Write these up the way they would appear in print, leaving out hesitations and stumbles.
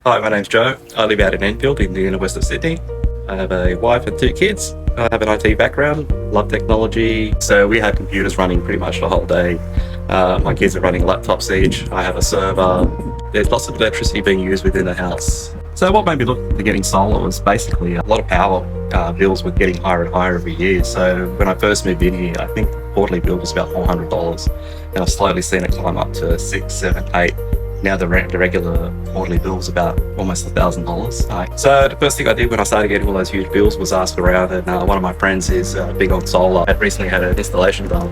Hi, my name's Joe. I live out in Enfield in the inner west of Sydney. I have a wife and 2 kids. I have an IT background, love technology. So we have computers running pretty much the whole day. My kids are running laptops each. I have a server. There's lots of electricity being used within the house. So what made me look at getting solar was basically a lot of power bills were getting higher and higher every year. So when I first moved in here, I think the quarterly bill was about $400. And I've slowly seen it climb up to 6, 7, 8. Now the regular quarterly bill is about almost $1,000. So the first thing I did when I started getting all those huge bills was ask around, and one of my friends is big on solar. Had recently had an installation done,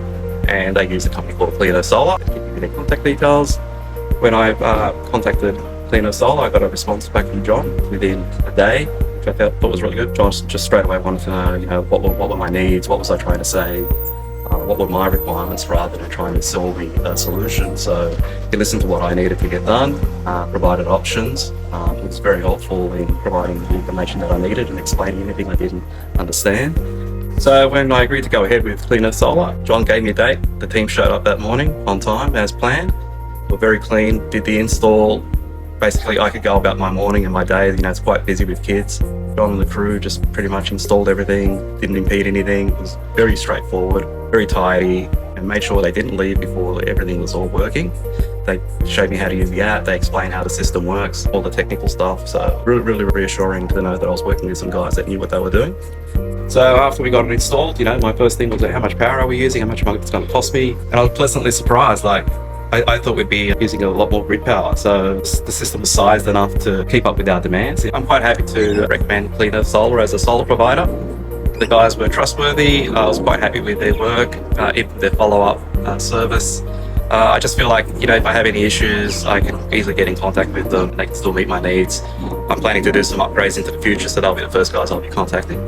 and they use a company called Cleano Solar. Give you their contact details. When I contacted Cleano Solar, I got a response back from John within a day, which I thought was really good. John just straight away wanted to know, what were my needs, what was I trying to say. What were my requirements rather than trying to sell me a solution. So he listened to what I needed to get done, provided options. He was very helpful in providing the information that I needed and explaining anything I didn't understand. So when I agreed to go ahead with Cleano Solar, John gave me a date. The team showed up that morning on time as planned. We're very clean, did the install. Basically I could go about my morning and my day, it's quite busy with kids. John and the crew just pretty much installed everything, didn't impede anything. It was very straightforward, very tidy, and made sure they didn't leave before everything was all working. They showed me how to use the app, they explained how the system works, all the technical stuff. So really reassuring to know that I was working with some guys that knew what they were doing. So after we got it installed, my first thing was how much power are we using, how much it's going to cost me. And I was pleasantly surprised. I thought we'd be using a lot more grid power, so the system was sized enough to keep up with our demands. I'm quite happy to recommend Cleano Solar as a solar provider. The guys were trustworthy. I was quite happy with their work, even their follow-up service. I just feel like, if I have any issues, I can easily get in contact with them and they can still meet my needs. I'm planning to do some upgrades into the future, so they'll be the first guys I'll be contacting.